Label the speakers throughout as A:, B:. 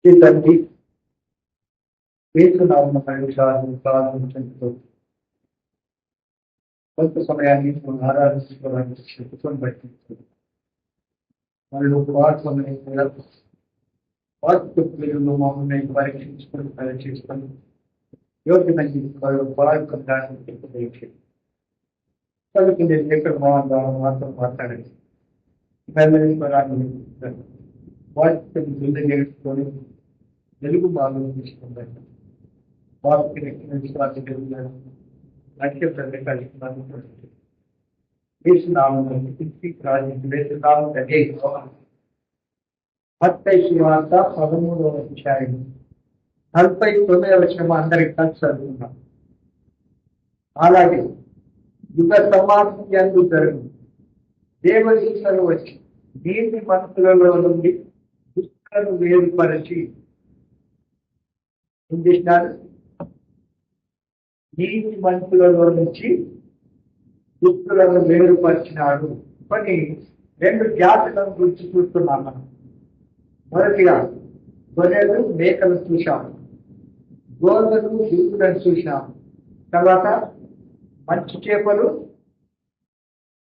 A: ఈ తండ్రి వేస్తున్నాము ప్రారంభించడంతో కొంత సమయాన్ని మనం ఆరాధించుకోవడానికి చెప్పుకొని బట్టి మరియు వార్త పేరులో మమ్మల్ని పరీక్షించుకొని పరీక్షించుకొని యోగ్యమైన పాల్గొనడానికి కాబట్టి నేను ఎక్కడ మాత్రం మాట్లాడండి వాటిని ముందు నేర్చుకొని తెలుగు బాగా తీసుకుంటాను వాటికి మత్తయి సువార్త 13వ అధ్యాయం 49వ వచనం అందరికి కలిసి చదువుకున్నాం. అలాగే యుగ సమాప్తి అందు జరుగు దేవదూతలు వచ్చి నీతి మంతులలో నుండి దుష్టులను వేరుపరిచి నీతి మంతులలో నుంచి దుష్టులను వేరుపరిచినాడు. కొన్ని 2 జాతులను గురించి చూస్తున్నాం మనం. మొదటిగా గొర్రెలు మేకలు చూశాము, గోధులు దిగులను చూశాము, తర్వాత మంచి చేపలు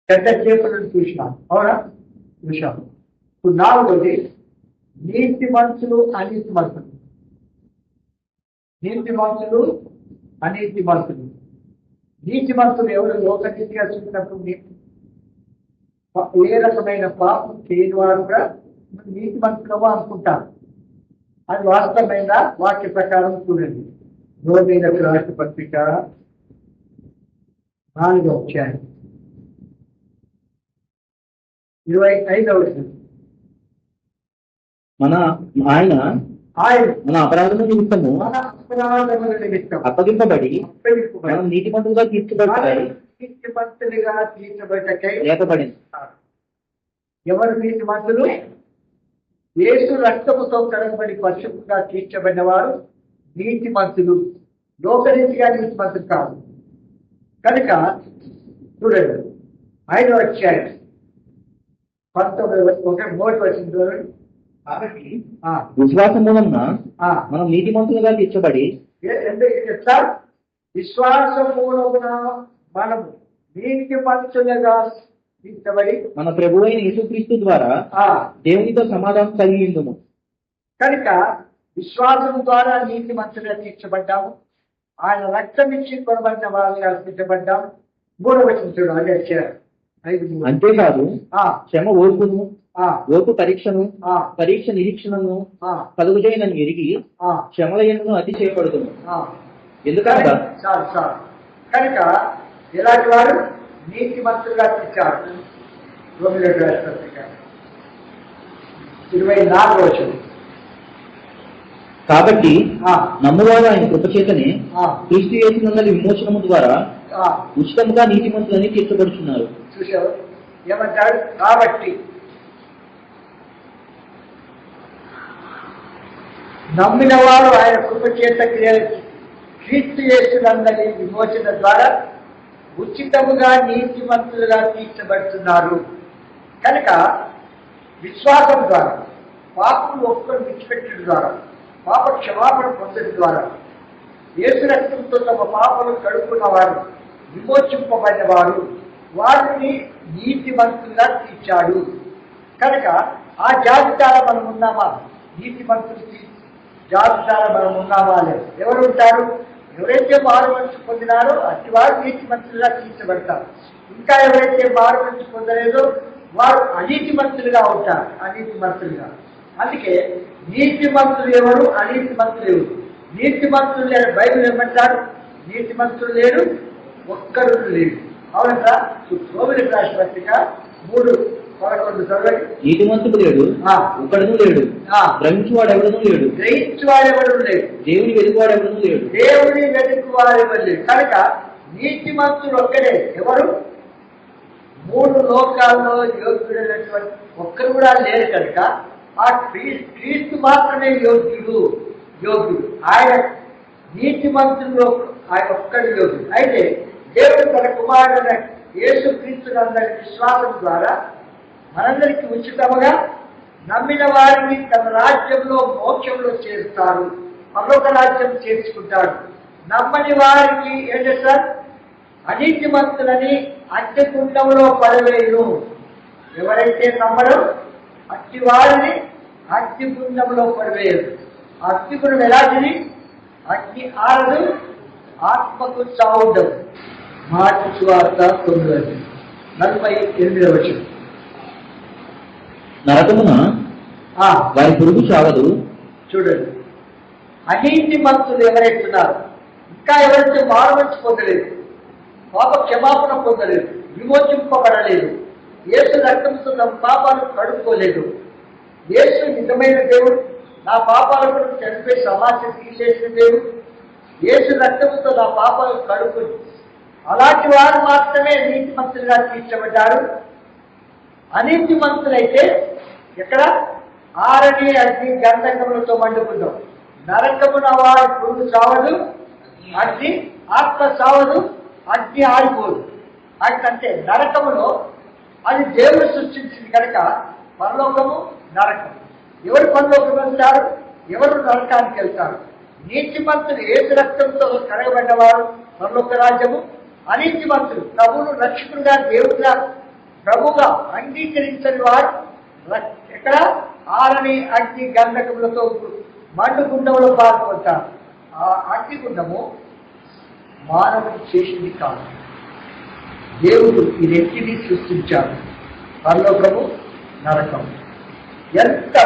A: పెద్ద చేపలను చూసినాం. అవునా? చూశాము. ఇప్పుడు 4వది నీతి మనుషులు అనీతి మనుషులు. నీతి మనుషులు అనీతి మనుషులు. నీతి మనుషులు ఎవరు? లోకనీతిగా చూసినప్పుడు ఏ రకమైన పాపం చేయని వారు కూడా నీతి మనుషులమో అనుకుంటారు. అది వాస్తవమైన వాక్య ప్రకారం చూడండి. రోమీయులకు రాసిన పత్రిక 4వ అధ్యాయం 25వ వచనం.
B: ఆయన మన అపరాధముల నిమిత్తము అప్పగింపబడి మనం నీతిమంతులుగా
A: తీర్చబడటకై
B: లేపబడింది.
A: ఎవరు నీతిమంతులు? యేసు రక్తముతో కడగబడి పరిశుభ్రంగా తీర్చబడిన వారు నీతిమంతులు. లోకరీతిగా నీతిమంతులు కాదు. కనుక చూడండి 5వ అధ్యాయం 19వ వచనం.
B: కాబట్టి విశ్వాసం మూలంగా మనం నీతిమంతులుగా తీర్చబడి
A: విశ్వాసం మూలమున మనము నీతిమంతులుగా తీర్చబడి
B: మన ప్రభు అయిన యేసుక్రీస్తు ద్వారా దేవునితో సమాధానం కలిగి ఉందము. కనుక
A: విశ్వాసం ద్వారా నీతిమంతులుగా తీర్చబడ్డాము. ఆయన రక్తం ఇచ్చి కొనబడిన వారుగా తీర్చబడ్డాము. 3వ వచనం చూడాలి.
B: అంతేకాదు శ్రమ ఓర్పును, ఓర్పు పరీక్షను, పరీక్ష నిరీక్షణను కలుగుజేయనని ఎరిగి శ్రమల యందును అతిశయపడుతుంది. ఎందుకనగా
A: కనుక ఇలాంటి వారు నీతిమంతులుగా తీర్చారు. 24వ వచనం.
B: కాబట్టి నమ్మువారు ఆయన కృపచేతనే క్రీస్తు యేసునందలి విమోచనము ద్వారా ఉచితముగా నీతిమంతులని తీర్చబడుతున్నారు.
A: చూసావు ఏమంటాడు? కాబట్టి నమ్మిన వారు ఆయన కృపచేత క్రీస్తు యేసునందలి విమోచన ద్వారా ఉచితముగా నీతిమంతులుగా తీర్చబడుతున్నారు. కనుక విశ్వాసం ద్వారా, పాపం ఒక్కరు విడిచిపెట్టడం ద్వారా, పాప క్షమాపణ పొందడం ద్వారా యేసు రక్తంతో తమ పాపలు కడుక్కున్న వారు, విమోచింపబడిన వారు, వారిని నీతిమంతులుగా తీర్చాడు. కనుక ఆ జాబితాలో మనం ఉన్నామా? నీతిమంతులు జాబితాలో మనం ఉన్నామా? లేదు. ఎవరు ఉంటారు? ఎవరైతే మారు మనసు పొందినారో అట్టి వారు నీతిమంతులుగా తీర్చబడతారు. ఇంకా ఎవరైతే మారు మనసు పొందలేదో వారు అనీతిమంతులుగా ఉంటారు. అనీతిమంతులుగా. అందుకే నీతిమంతులు ఎవరు, అనీతిమంతులు ఎవరు? నీతిమంతులు లేరు. బైబిల్ ఏమంటారు? నీతిమంతులు లేరు, ఒక్కరు లేరు. అవునంటా? రోమీయులకు రాసిన పత్రిక 3:11 చదవండి.
B: నీతిమంతుడు లేడు, ఒక్కడను లేడు, గ్రహించువాడెవడను లేడు, దేవుని వెతుకువాడెవడను లేడు.
A: కనుక నీతిమంతుడు ఒక్కడే. ఎవరు? 3 లోకాల్లో యోగ్యుడైనటువంటి ఒక్కరు కూడా లేరు. కనుక ఆ క్రీస్తు మాత్రమే యోగ్యుడు. ఆయన నీతిమంతుల్లో ఆయన ఒక్కడు యోగ్యుడు. అయితే దేవుడు తన కుమారుడైన యేసుక్రీస్తునందరి విశ్వాసం ద్వారా మనందరికీ ఉచితముగా నమ్మిన వారిని తన రాజ్యంలో మోక్షంలో చేరుతారు, పరలోక రాజ్యం చేర్చుకుంటాడు. నమ్మని వారికి ఏం చేస్తారు? అనీతిమంతులని అగ్నికుండంలో పడవేయును. ఎవరైతే నమ్మడో అట్టి వారిని అగ్నికుండంలో పడవేయరు. అగ్నిగుణం ఎలాంటిది? అగ్ని ఆరదు, ఆత్మకు చావుండవు. మార్పు సువార్త 9:48.
B: నరకమున వారి పురుగు చావదు.
A: చూడండి, అనీతి మంతులు ఎవరైతున్నారు, ఇంకా ఎవరైతే మారుమనిచి పొందలేదు, పాప క్షమాపణ పొందలేదు, విమోచింపబడలేదు, యేసు రక్తంతో తమ పాపాలను కడుక్కోలేదు. యేసు నిజమైన దేవుడు, నా పాపాల కొరకు చనిపోయి సమాజం తీసేసిన దేవుడు, యేసు రక్తంతో నా పాపాలను కడుక్కుని, అలాంటి వారు మాత్రమే నీతిమంతులుగా తీర్చబడ్డారు. అనీతిమంతులైతే ఎక్కడ? ఆరని అగ్ని గంధకములతో మండుకుంటాం. నరకమున వారి పురుగు చావదు, అగ్ని ఆత్మ చావదు, అగ్ని ఆడిపోదు. అంటే నరకములో అది దేవుడు సృష్టించింది కనుక పరలోకము, నరకము. ఎవరు పరలోకం వెళ్తారు, ఎవరు నరకానికి వెళ్తారు? నీతిమంతులు యేసు రక్తంతో కడగబడ్డవారు పరలోక రాజ్యము. అనీతిమంతులు ప్రభువును రక్షకుడుగా, దేవుడుగా, ప్రభుగా అంగీకరించని వారు ఎక్కడ? ఆరని అగ్ని గంధకములతో మండుగుండంలో పాల్గొంటారు. ఆ అగ్నిగుండము మానవుడు చేసింది కాదు, దేవుడు ఈ రెంటిని సృష్టించాడు, పరలోకము, నరకము. ఎంత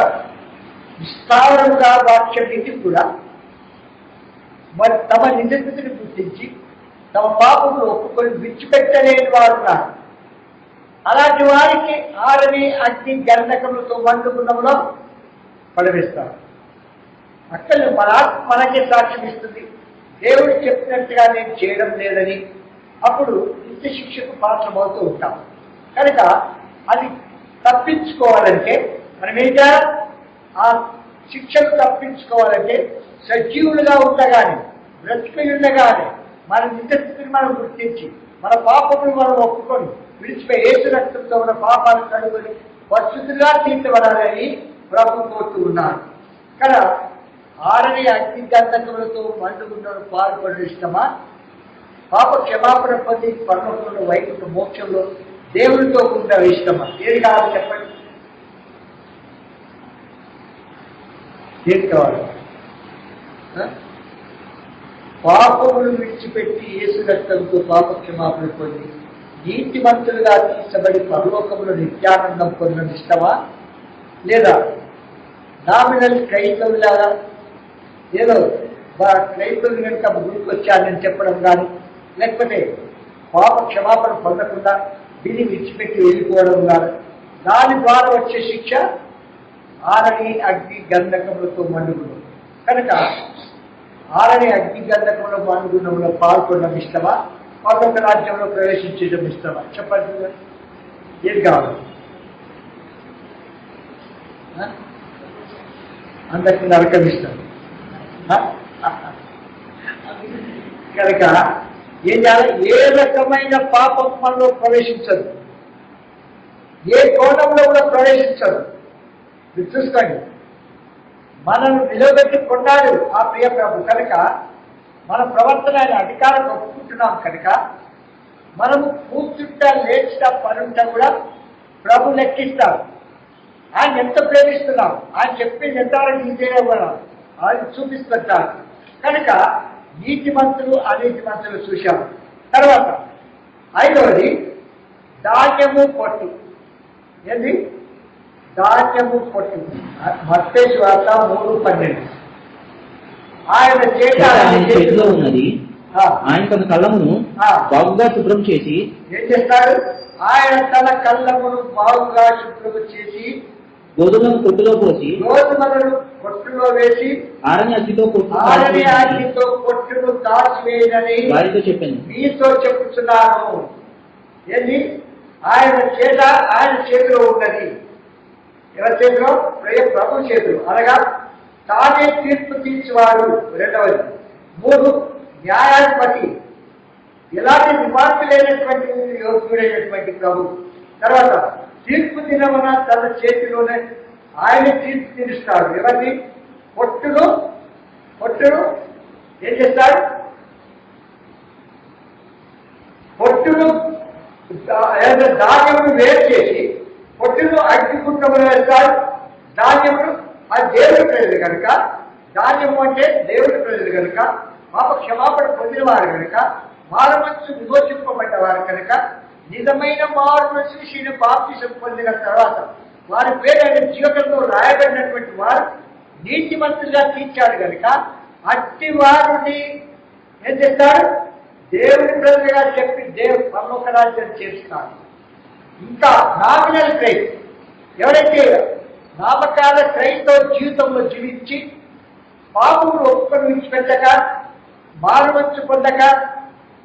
A: విస్తారంగా వాక్యం ఇది కూడా మరి తమ నిజస్థితిని గుర్తించి తమ పాపములు ఒప్పుకొని విడిచిపెట్టలేని వారు ఉన్నారు. అలాంటి వారికి ఆరని అగ్ని గంధకములతో మండుగుండంలో పడవేస్తారు. అక్కడ మనకే సాక్ష్యం ఇస్తుంది, దేవుడు చెప్పినట్టుగా నేను చేయడం లేదని. అప్పుడు నిత్య శిక్షకు పాత్రమవుతూ ఉంటాం. కనుక అది తప్పించుకోవాలంటే మనం ఏం చేయాలి? ఆ శిక్షను తప్పించుకోవాలంటే సజీవులుగా ఉండగానే, బ్రతికి ఉండగానే మన నిజస్థితిని మనం గుర్తించి మన పాపములు మనం ఒప్పుకొని విడిచిపోయి యేసు రక్తంతో మన పాపాలను కడుగొని పరిశుద్ధులుగా తీర్చబడాలని ప్రభు కోరుతూ ఉన్నారు. ఇక్కడ ఆరని అగ్ని గంధకములతో మండుగుండంలో పాల్పడడం ఇష్టమా? పాప క్షమాపణ పొంది పరలోకంలో, వైకుంఠ మోక్షంలో దేవునితో ఉండడం ఇష్టమా? ఏది కావాలి చెప్పండి? ఏది కావాలి? పాపములు విడిచిపెట్టి యేసు రక్తంతో పాప క్షమాపణ పొంది నీతిమంతులుగా తీర్చబడి పరలోకములో నిత్యానందం పొందడం ఇష్టమా? లేదా నామినల్ క్రైస్తవులాగా ఏదో క్రైస్తవులు కనుక గుడికి వచ్చానని చెప్పడం కానీ, లేకపోతే పాప క్షమాపణ పొందకుండా దీన్ని విడిచిపెట్టి వెళ్ళిపోవడం కానీ, దాని ద్వారా వచ్చే శిక్ష ఆరని అగ్ని గంధకములతో మండుగుండం. కనుక ఆరని అగ్ని గంధకంలో మండుగుండంలో పాల్గొనడం ఇష్టమా? పరలోక రాజ్యంలో ప్రవేశించడం ఇష్టమా? చెప్పండి, ఏది కావాలి? అందరికీ నరకం ఇష్టం కనుక ఏం చేయాలి? ఏ రకమైన పాపం మనలో ప్రవేశించదు, ఏ కోణంలో కూడా ప్రవేశించదు. మీరు చూసుకోండి, మనల్ని నిలబెట్టి కొన్నాడు ఆ ప్రియ ప్రభు. కనుక మన ప్రవర్తన ఆయన అధికారం ఒప్పుకుంటున్నాం కనుక మనము కూర్చుంటా, లేచిట, పనుంటా కూడా ప్రభు లెక్కిస్తాం. ఆయన ఎంత ప్రేమిస్తున్నాం, ఆయన చెప్పింది ఎంతవరకు ఇంతేనే కూడా ఆయన చూపిస్తుంటారు. కనుక నీతిమంతులు, అనీతిమంతులు చూశాము. తర్వాత 5వది ధాన్యము పొట్టు. ఏంది? ధాన్యము పొట్టు. మత్తయి సువార్త 3:12. ఆయన చేతిలో
B: ఉన్నది, ఆయన తన కళ్ళమును బాగుగా శుభ్రం చేసి
A: ఏం చేస్తాడు? ఆయన తన కళ్ళమును బాగుగా శుభ్రం చేసి
B: గోధుమలను కొట్టులో పోసి,
A: గోధుమలను కొట్టులో వేసి
B: ఆరని అగ్నితో
A: పొట్టును దాచివేయనని
B: వారితో చెప్పాను,
A: మీతో చెప్పుతున్నాను. ఏంది? ఆయన చేతిలో ఉన్నది. ఎవరి చేతిలో? ప్రభు చేతిలో. అనగా తానే తీర్పు తీర్చేవాడు. 2వది. 3 న్యాయాధిపతి, ఎలాంటి విమార్పు లేనటువంటి యోగ్యుడైనటువంటి ప్రభు. తర్వాత తీర్పు దినమున తన చేతిలోనే ఆయన తీరుస్తాడు. ఎవరిని? పొట్టును ఏం చేస్తాడు? పొట్టును ధాన్యమును వేరు చేసి పొట్టును అగ్నిగుండంలో వేస్తాడు. ధాన్యమును అది దేవుడి ప్రజలు కనుక, ధాన్యము అంటే దేవుడి ప్రజలు కనుక, పాప క్షమాపణ పొందిన వారు కనుక, మారుమనసు విమోచింపబడ్డవారు కనుక, నిజమైన మారుమనసు శ్రీని బాప్తిసం పొందిన తర్వాత వారి పేరు ఆయన జీవితంలో రాయబడినటువంటి వారు నీతిమంతులుగా తీర్చాడు కనుక అట్టి వారిని ఏం చేస్తాడు? దేవుడి ప్రజలుగా చెప్పి దేవుడు పరలోక రాజ్యం చేస్తాడు. ఇంకా నామినల్ క్రైస్ట్, ఎవరైతే నామకాల క్రైస్తవ జీవితంలో జీవించి పాపములు ఒప్పుకొని విడిచిపెట్టక, మారుమనసు పొందక,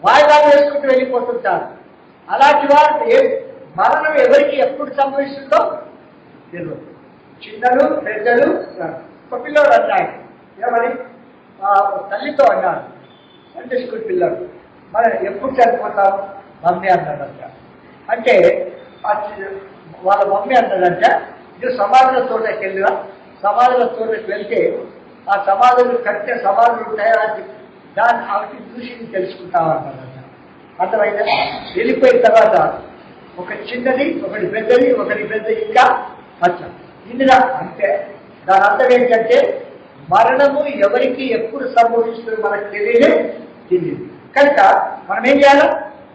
A: వాయిదాలు వేసుకుంటూ వెళ్ళిపోతుంటారు. అలాంటి వారు మరణం ఎవరికి ఎప్పుడు సంభవిస్తుందో తెలియదు. చిన్నలు పెద్దలు. ఒక పిల్లడు అన్నాడు, ఏమని తల్లితో అన్నాడు, సండే స్కూల్ పిల్లడు, మరి ఎప్పుడు చనిపోతాం? మమ్మీ అన్నాడంట. అంటే వాళ్ళ మమ్మీ అన్నాడంట, ఇది సమాధుల తోటకి వెళ్ళినా, సమాధుల తోటకి వెళ్తే ఆ సమాధులు కట్టే సమాధులు ఉంటాయో దాన్ని ఆవికి చూసి తెలుసుకుంటామన్నాడంట. అర్థమైందా? వెళ్ళిపోయిన తర్వాత ఒక చిన్నది, ఒకటి పెద్దది, ఒకటి పెద్దది, ఇంకా అచ్చా ఇందులో అంటే దాని అర్థం ఏంటంటే మరణము ఎవరికి ఎప్పుడు సంభవిస్తుందో మనకు తెలియదు. కనుక మనం ఏం చేయాలి?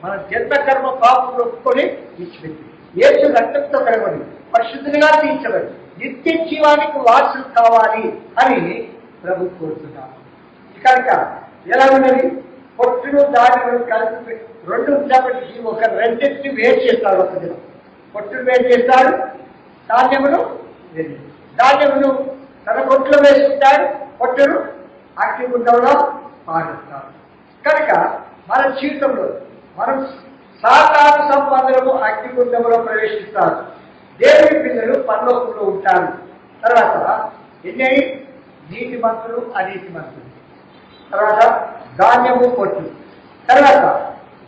A: మన జన్మ కర్మ పాపం ఒప్పుకొని విడిచిపెట్టి యేసు రక్తంతో కడగబడి పరిశుద్ధులుగా తీర్చబడి నిత్య జీవానికి వారసులు కావాలి అని ప్రభు కోరుతున్నాను. కనుక ఎలా ఉన్నది? పొట్టును దానిని కలిపి రెండు ఉన్నప్పటికీ ఒక రెండింటిని వేరు చేస్తాడు. ఒక దినం పొట్టును వేరు చేస్తాడు, ధాన్యమును తన కొట్లో వేసుకుంటాడు, పొట్టును అగ్నిగుండంలో పాటిస్తాడు. కనుక మన జీవితంలో మనం సాతాను సంబంధము అగ్నిగుండంలో ప్రవేశిస్తారు. దేవుని పిల్లలు పరలోకంలో ఉంటారు. తర్వాత ఎన్ని? నీతిమంతులు, అనీతిమంతులు. తర్వాత ధాన్యము, పొట్టు. తర్వాత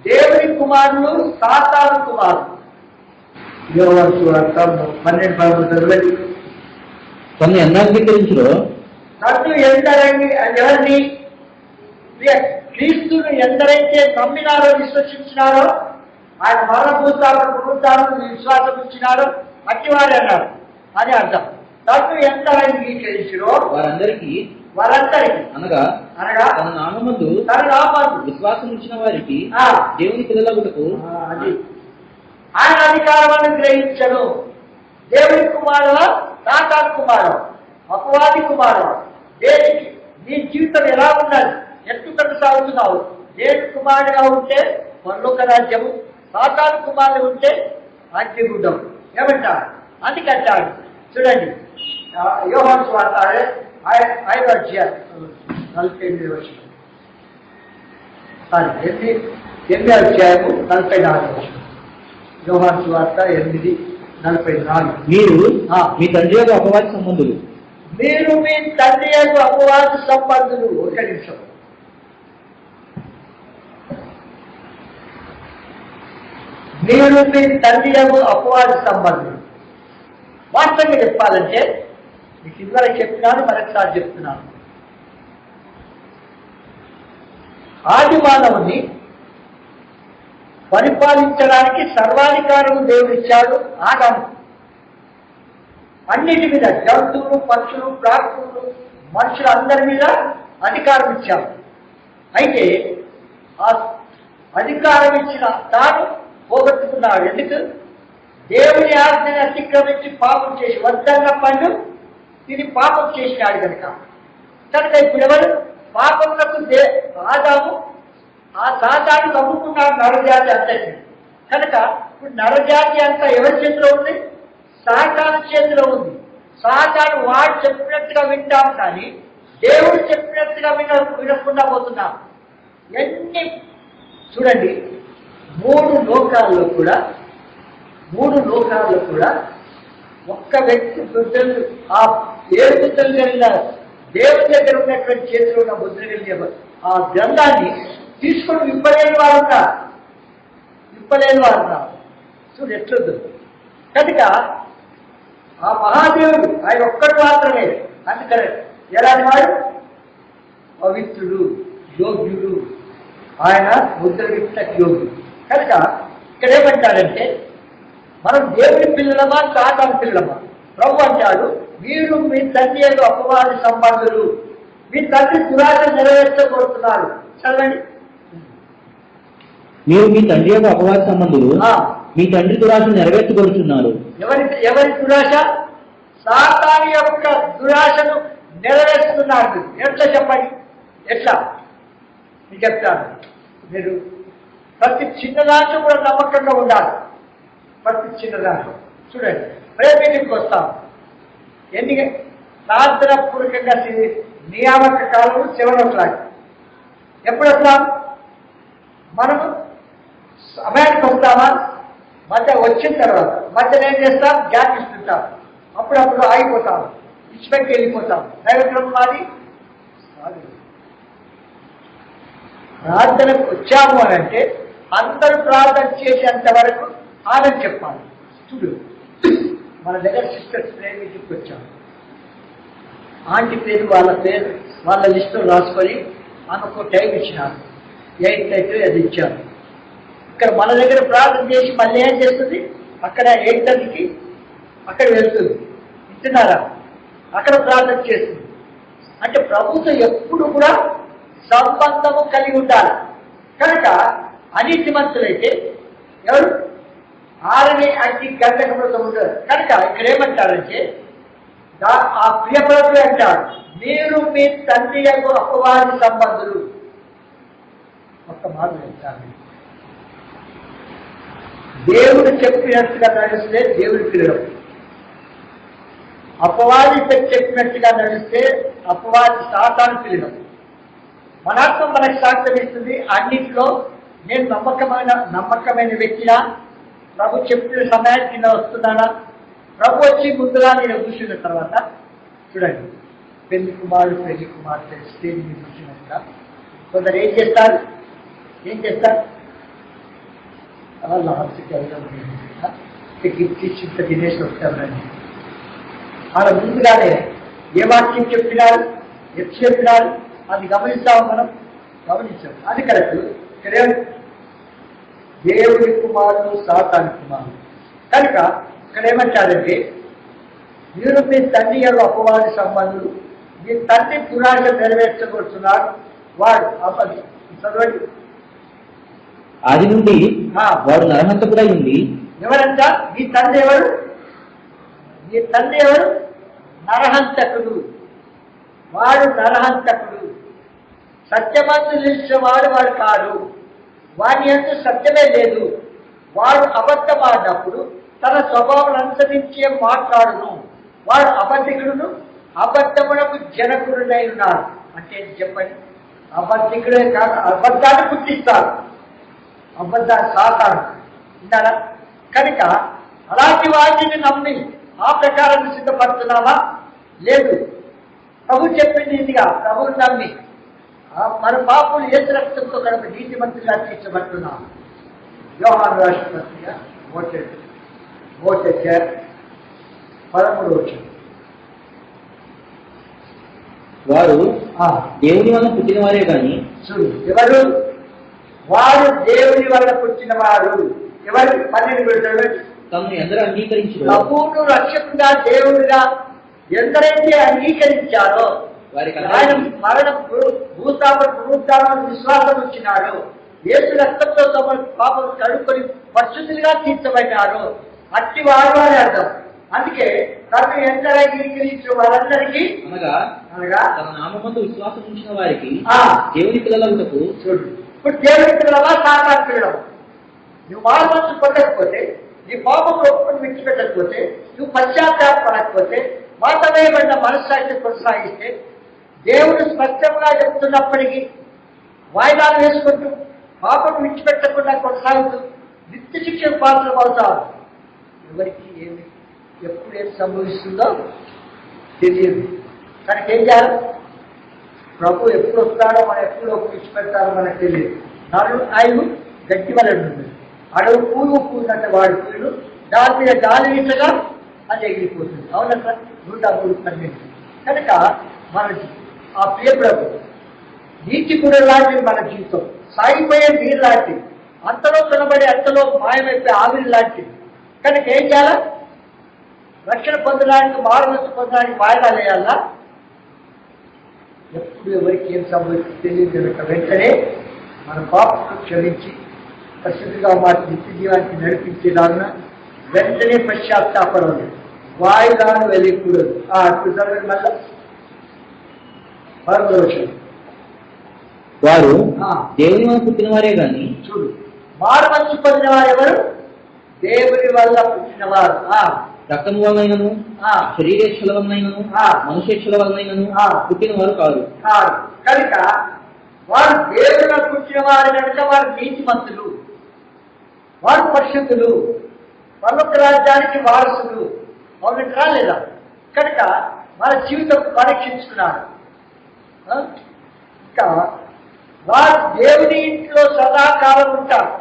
A: దేవుని కుమారులు, సాతాను కుమారులు. యోహాను సువార్త 12:12
B: తను అంగీకరించులో
A: తను ఎందరంగి ఎవరిని? క్రీస్తును ఎందరైతే నమ్మినారో, విశ్వసించినారో, ఆయన మరణభూతాలను విశ్వాసం ఇచ్చినారో అట్టివారే అన్నారు అని అర్థం. తను ఎంత అంగీకరించినో వారందరికీ అనగా తన నామమందు విశ్వాసం ఇచ్చిన వారికి దేవుని పిల్లలగుటకు అది ఆయన అధికారాన్ని గ్రహించను. దేవుని కుమారుల, సాతాను కుమారుడు, అపవాది కుమారుడు. దేనికి నీ జీవితం ఎలా ఉన్నది? ఎట్టు కొనసాగుతున్నావు? దేవుని కుమారుడుగా ఉంటే పరలోక రాజ్యము, సాతాను కుమారుడు ఉంటే అగ్నిగుండం. ఏమంటారు? అందుకంటాడు చూడండి, యోహాను సువార్త 5వ అధ్యాయం 48వ వచనం, 8వ అధ్యాయము 44వ వచనం. యోహాను సువార్త 8:44.
B: మీరు మీ తండ్రి యొక్క అపవాది సంబంధులు.
A: మీరు మీ తండ్రి యొక్క అపవాది సంబంధులు. ఒక నిమిషం. మీరు మీ తండ్రి యొక్క అపవాది సంబంధులు. వాస్తవంగా చెప్పాలంటే మీకు ఇదివరకు చెప్పినాను, మరొకసారి చెప్తున్నాను. ఆది మానవుని పరిపాలించడానికి సర్వాధికారము దేవుడిచ్చాడు ఆదాము. అన్నిటి మీద, జంతువులు, పక్షులు, ప్రాణులు, మనుషులందరి మీద అధికారం ఇచ్చాడు. అయితే ఆ అధికారం ఇచ్చిన తాను పోగొట్టుకున్నాడు. ఎందుకు? దేవుని ఆజ్ఞని అతిక్రమించి పాపం చేసి వద్దన్న పండు తిని పాపం చేసినాడు కనుక. ఇప్పుడు ఎవరు పాపములకు? ఆదాము ఆ సాతాను నమ్ముకున్నాడు నరజాతి అంతటి. కనుక ఇప్పుడు నరజాతి అంతా ఎవరి చేతిలో ఉంది? సాతాను చేతిలో ఉంది. సాతాను వాడు చెప్పినట్టుగా వింటాం, కానీ దేవుడు చెప్పినట్టుగా వినకుండా పోతున్నాం. ఎన్ని చూడండి, మూడు లోకాల్లో కూడా ఒక్క వ్యక్తి బుద్ధులు, ఆ 7 బుద్ధులు కలిగిన దేవుడి దగ్గర ఉన్నటువంటి చేతిలో ఉన్న బుద్ధులు కలిగిన ఆ గ్రంథాన్ని తీసుకొని విప్పలేని వారు ఉన్నారు. చూడు ఎట్లొద్దు. కనుక ఆ మహాదేవుడు ఆయన ఒక్కడు మాత్రమే. అందుకనే ఎలాంటి వాడు? పవిత్రుడు, యోగ్యుడు. ఆయన ముద్ర విత్తకి యోగ్యుడు. కనుక ఇక్కడ ఏమంటాడంటే మనం దేవుని పిల్లలమా సాతాను పిల్లలమా? ప్రభు అంటాడు, మీరు మీ తండ్రి యొక్క అపవాది సంబంధులు, మీ తండ్రి దురాశ నెరవేర్చబోతున్నారు. చదవండి.
B: మీరు మీ తండ్రి యొక్క అపవాది సంబంధులు, మీ తండ్రి దురాశ నెరవేర్చబడుతున్నారు.
A: ఎవరి దురాశ? సాతాను యొక్క దురాశను నెరవేరుస్తున్నారు. ఎట్లా చెప్పండి? ఎట్లా మీకు చెప్తాను. మీరు ప్రతి చిన్నదాంట్లో కూడా నమ్మకంగా ఉండాలి. ప్రతి చిన్నదాంట్లో చూడండి. ప్రేమికి వస్తాం. ఎన్ని ప్రార్థన పూర్వకంగా నియామక కాలం 7 o'clock. ఎప్పుడు వస్తాం? మనము సమయానికి వస్తామా? మధ్య వచ్చిన తర్వాత మధ్యలో ఏం చేస్తాం? గ్యాప్ ఇస్తుంటాం. అప్పుడప్పుడు ఆగిపోతాం, ఇచ్చిపెట్టి వెళ్ళిపోతాం. దైవక్రమం మాది. ప్రార్థనకు వచ్చాము అని అంటే అందరూ ప్రార్థన చేసేంత వరకు ఆనంద చెప్పాలి. చూడు, మన దగ్గర సిస్టర్స్ ప్రేమికి వచ్చాము. ఆంటీ పేరు, వాళ్ళ లిస్టులో రాసుకొని ఆమెకు టైం ఇచ్చినారు. 8:30 అది ఇచ్చారు. ఇక్కడ మన దగ్గర ప్రార్థన చేసి మళ్ళీ ఏం చేస్తుంది? అక్కడ 8:30కి అక్కడ వెళ్తుంది. వింటున్నారా? అక్కడ ప్రార్థన చేస్తుంది. అంటే ప్రభుత్వ ఎప్పుడు కూడా సంబంధము కలిగి ఉండాలి. కనుక అనీతిమంతులైతే ఎవరు? 6 అగ్ని గంటకములతో ఉంటారు. కనుక ఇక్కడ ఏమంటారంటే ఆ ప్రియప్రభుడు అంటాడు, మీరు మీ తండ్రి యొక్క అపవాది సంబంధులు. ఒక్క మాట చెప్తాను. దేవుడు చెప్పినట్టుగా నడిస్తే దేవుడి పిల్లలు, అపవాది చెప్పినట్టుగా నడిస్తే అపవాది సాతాను పిల్లలు. మనాత్మ మనకు సాక్ష్యం ఇస్తుంది. అన్నింటిలో నేను నమ్మకమైన వ్యక్తినా? ప్రభు చెప్పిన సమయానికి నేను వస్తున్నానా? ప్రభు వచ్చి ముందుగా నేను కూర్చున్న తర్వాత చూడండి, పెళ్లి కుమార్తె స్టేజ్ మీద కూర్చున్నట్టుగా కొందరు ఏం చేస్తారు? లాస్ట్కి గిఫ్ట్ ఇచ్చి ఇంత తినేసి వస్తారండి. అలా ముందుగానే ఏ వాక్యం చెప్పినారు, ఎప్పుడు చెప్పినారు అది గమనిస్తాము. మనం గమనించాం. అది కరెక్ట్. ఇక్కడ దేవుడి కుమారుడు సాతాను కుమారుడు. కనుక ఇక్కడ ఏమంటారంటే మీరు మీ తండ్రి యొక్క అపవాది సంబంధులు, మీ తండ్రి దురాశ నెరవేర్చబడుతున్నారు. వాడు అపది. చదవండి.
B: ఆది నుండి వాడు నరహంతకుడై ఉంది.
A: ఎవరంట? మీ తండ్రి ఎవరు? మీ తండ్రి ఎవరు? నరహంతకుడు. వాడు నరహంతకుడు. సత్యమందు నిలిచిన వాడు కాదు. వాని అందు సత్యమే లేదు. వాడు అబద్ధమాడినప్పుడు తన స్వభావం అనుసరించే మాట్లాడును. వాడు అబద్ధికుడును, అబద్ధమునకు జనకుడునై ఉన్నాడు. అంటే చెప్పండి, అబద్ధికుడే కాదు, అబద్ధాన్ని పుట్టిస్తాడు. అబద్ధాన్ని సాతాడు. విన్నారా? కనుక అలాంటి వాటిని నమ్మి ఆ ప్రకారం సిద్ధపడుతున్నావా? లేదు. ప్రభు చెప్పింది ఇదిగా, ప్రభువుని నమ్మి మన పాపులు యేసు రక్తంతో కనుక నీతిమంతులుగా తీర్చబడుతున్నాం. యోహాను రాసిన పత్రిక 13
B: వారు దేవుని వల్ల పుట్టిన వారే కానీ
A: చూడు, ఎవరు? వారు దేవుని వల్ల పుట్టిన వారు. ఎవరు? 12 పెడతాడు.
B: తమను ఎందరూ అంగీకరించారో,
A: ప్రభువును రక్షకుడుగా దేవుడిగా ఎందరైతే అంగీకరించారో ఆయన మరణం పునరుద్ధానం విశ్వాసం వచ్చినాడు. యేసు రక్తంతో తమ పాపం కడుక్కొని పరిశుద్ధులుగా తీర్చబడినారు. అట్టి వారు అని అర్థం. అందుకే తను ఎందరూ అంగీకరించిన వారందరికీ
B: అనగా తన నామమందు విశ్వాసం ఉంచిన వారికి దేవుని పిల్లలకు
A: చూడు. ఇప్పుడు దేవుని పిల్లలవా సాతాను పిల్లలవా? నువ్వు మానసు పొందకపోతే, నీ పాపం ఒప్పుకొని విడిచిపెట్టకపోతే, నువ్వు పశ్చాత్తాపడకపోతే, మాతమేయబడిన మనస్సాక్షి కొనసాగిస్తే, దేవుడు స్పష్టంగా చెప్తున్నప్పటికీ వాయిదాలు వేసుకుంటూ పాపం విడిచిపెట్టకుండా కొనసాగుతూ నిత్య శిక్షణ పాత్రలు అవుతారు. ఎవరికి ఎప్పుడు ఏం సంభవిస్తుందో తెలియదు. కనుక ఏం చేయాలి? ప్రభు ఎప్పుడు వస్తాడో, మనం ఎప్పుడు విడిచిపెడతారో మనకు తెలియదు. ఆయన గట్టి వలె ఉంటుంది. అడవు పూలు పూసినట్టు వాడి పూలు దాని మీద గాలి వీచగా అది ఎగిరిపోతుంది. అవునా సార్? 103 కనుక మన ఆ ప్రియప్రభు నీటి గుడ లాంటిది మన జీవితం, సాగిపోయే నీరు లాంటిది, అంతలో కనబడి అంతలో మాయమైపోయి ఆవిరి లాంటిది. కనుక ఏం చేయాలా? రక్షణ పొందడానికి, మారుమనసు పొందడానికి వాయిదాలు వేయాలా? ఎప్పుడు ఎవరికి ఏం సంభవించి తెలియదు కనుక వెంటనే మన పాపను క్షమించి పరిశుద్ధిగా మాట నిత్య జీవానికి నడిపించేదాన్ని వెంటనే పశ్చాత్తాపడం, వాయిదాలు వెళ్ళకూడదు. ఇప్పుడు చదవండి మళ్ళా 16వ వచనం.
B: వారు దేవుని వల్ల పుట్టిన వారే గాని,
A: చూడు, మారుమనసు పొందిన వారు ఎవరు? దేవుని వల్ల పుట్టినవారు.
B: రక్తము వలనైనను, శరీరేచ్ఛల వలనైనను, మనుష్యేచ్ఛల వలనైనను పుట్టిన వారు కాదు.
A: కనుక వారు దేవుని పుట్టిన వారు కనుక వారు నీతిమంతులు, వారు పరిశుద్ధులు, పరలోక రాజ్యానికి వారసులు. అవునంటే రాలేదా? కనుక మన జీవితం పరీక్షించుకున్నారు. ఇంకా వారు దేవుని ఇంట్లో సదాకాలం ఉంటారు.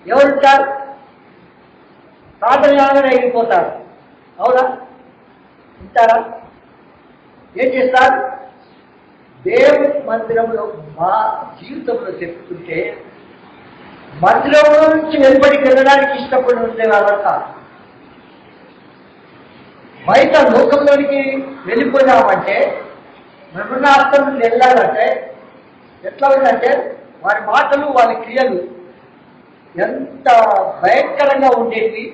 A: ఎవరుంటారు? సాధనలాగానే అయిపోతారు. అవునా? ఉంటారా? ఏం చేస్తారు? దేవుని మందిరంలో మా జీవితంలో చెప్పుకుంటే మందిరంలో నుంచి వెలుబడికి వెళ్ళడానికి ఇష్టపడి ఉండే వాళ్ళంతా బయట లోకంలోనికి వెళ్ళిపోయినామంటే, మృణాస్తం వెళ్ళాలంటే ఎట్లా ఉందంటే వారి మాటలు, వారి క్రియలు ఎంత భయంకరంగా ఉండేవి.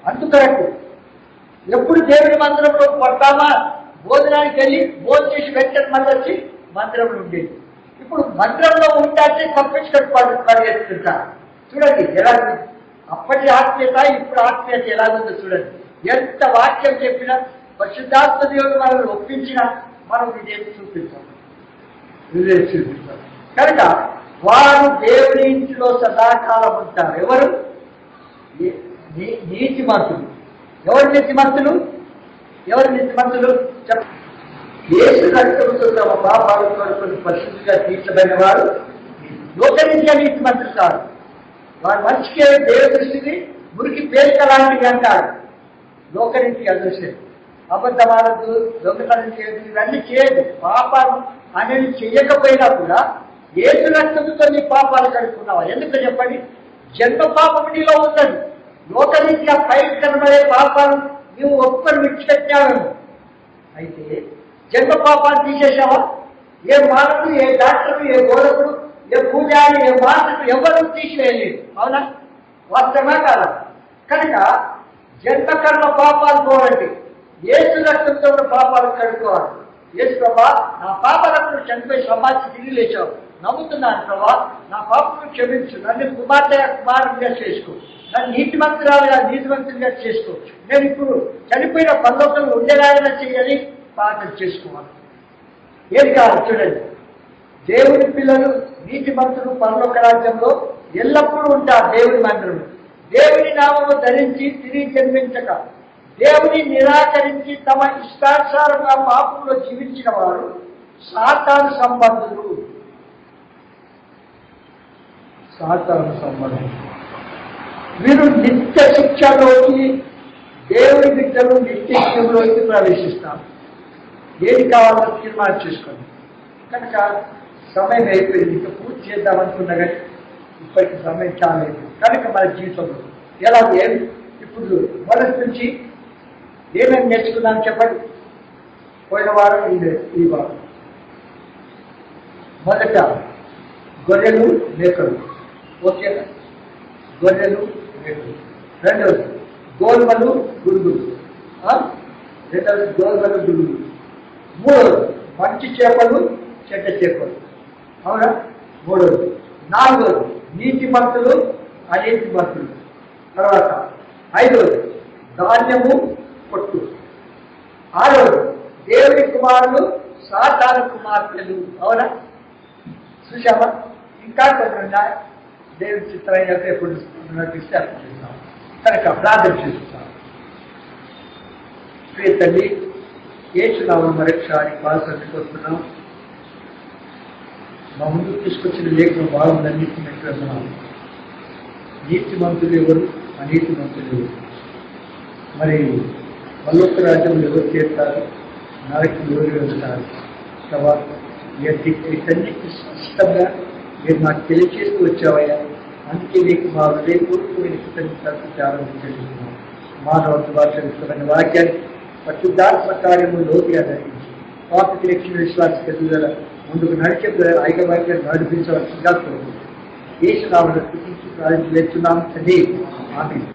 A: అందుకొరకు ఎప్పుడు దేవుని మందిరంలో పడతామా, భోజనానికి వెళ్ళి భోజనం చేసి వెంటనే మళ్ళీ వచ్చి మందిరంలో ఉండేది. ఇప్పుడు మందిరంలో ఉంటే తప్పించుకొని పరిగెత్తుంటారు. చూడండి ఎలా అప్పటి ఆత్మీయత, ఇప్పుడు ఆత్మీయత ఎలాగుందో చూడండి. ఎంత వాక్యం చెప్పినా, పరిశుద్ధాత్మ దేవుడు మనల్ని ఒప్పించినా మనం విజయం చూపిస్తాం. కనుక వారు దేవుని ఇంట్లో సదాకాలం ఉంటారు. ఎవరు? నీతిమంతులు. ఎవరు నీతిమంతులు? యేసు రక్తముతో తమ పాపాలు కొరకు పరిశుద్ధిగా తీర్చబడిన వారు లోకరీత్యా నీతిమంతులు కాదు. వారి మనిషికి దేవ దృష్టిని మురికి పేరిక లాంటివి అంటారు. లోకరీత్యా దృష్టి అబద్ధమానదు, దొంగతనం చేయదు, ఇవన్నీ చేయదు. పాపాలు అనేది చెయ్యకపోయినా కూడా యేసు రక్తముతో నీ పాపాలు కడుక్కున్నావా? ఎందుకు చెప్పండి? జన్మ పాపం నీలో ఉన్నది. లోకరీత్యా పైకి కనబడే పాపాలు నువ్వు ఒక్కరు విడిచిపెట్టావేమో. అయితే జన్మ పాపాన్ని తీసేసావా? ఏ మానవుడు, ఏ డాక్టరు, ఏ బోధకుడు, ఏ పూజారి, ఏ మానవుడు ఎవరు తీసివేయలేదు. అవునా? వాస్తవమే కాదా? కనుక జన్మకర్మ పాపాలు పోవండి, యేసు రక్తంతో పాపాలు కడుక్కోవాలి. యేసు ప్రభా, నా పాపాలకు చనిపోయి సమాజం తిరిగి లేచావు, నమ్ముతున్నాను ప్రభా, నా పాపను క్షమించు, నన్ను కుమారుడిగా చేసుకో, నన్ను నీతిమంతులుగా చేసుకో, నేను ఇప్పుడు చనిపోయిన పరలోకంలో ఉండేలాగా చేయాలి, ప్రార్థన చేసుకోవాలి. ఏది కాదు చూడండి, దేవుని పిల్లలు నీతిమంతులు పరలోక రాజ్యంలో ఎల్లప్పుడూ ఉంటారు. దేవుని మందిరంలో దేవుని నామము ధరించి తిరిగి జన్మించక దేవుని నిరాకరించి తమ ఇష్టానుసారంగా పాపంలో జీవించిన వారు సాతాను సంబంధులు. వీరు నిత్య శిక్షలోకి, దేవుని బిడ్డలు నిత్య శిక్షలోకి ప్రవేశిస్తారు. ఏది కావాలో తీర్మానం చేసుకోండి. కనుక సమయం అయిపోయింది, ఇంకా పూర్తి చేద్దామనుకున్నా కానీ ఇప్పటికి సమయం చాలా అయిపోయింది. కనుక మన జీవితంలో ఎలా ఇప్పుడు మొదటి నుంచి ఏమేమి నేర్చుకున్నాను చెప్పండి. పోయిన వారం ఈ వారం మొదట గొర్రెలు మేకలు. ఓకేనా? గొర్రెలు మేకలు. రెండవది గోల్మలు గురుగులు. రెండవది గోల్మలు గురుగులు. మూడవది మంచి చేపలు చెడ్డ చేపలు. అవునా? మూడవది. నాలుగవది నీతిమంతులు అనీతిమంతులు. తర్వాత ఐదవది ధాన్యము పొట్టు. ఆరవది దేవుని కుమారులు సాతాను కుమార్తెలు. అవునా? చూసామా? ఇంకా కొన్ని ఉన్నాయి. దేవుని చిత్రమైన ఎప్పుడు నటిస్తే అర్పిస్తాం. కనుక ప్రార్థన చేస్తాం. ప్రియ తల్లి, ఏసునామం మరొకసారి పాల్పంచుకొస్తున్నాం. మా ముందుకు తీసుకొచ్చిన లేఖను బాగుందన్నింటినీ నీతిమంతులు ఎవరు, అనీతిమంతులు. మరి పరలోక రాజ్యంలో ఎవరు చేస్తారు, నరకం ఎవరు వెళ్తారు? ప్రభా, వీటన్నిటి స్పష్టంగా మీరు నాకు తెలియచేస్తూ వచ్చావయ్యా. అందుకే నీకు మా హృదయపూర్వకమైన కృతజ్ఞతలు ప్రారంభించుకుంటున్నాం. మానవ భాషిస్తున్న వాక్యాన్ని పరిశుద్ధాత్మ కార్యము లోతుగా జరిగించి పాపకి రక్షణ విశ్వాస ఎదుగుదల ముందుకు నడిచే ఐక్యవాక్యాన్ని నడిపించవలసిందిగా కోరుకుంటున్నాం. యేసు నామములో స్తుతించి ప్రార్థించుచున్నాం తండ్రి. ఆమేన్.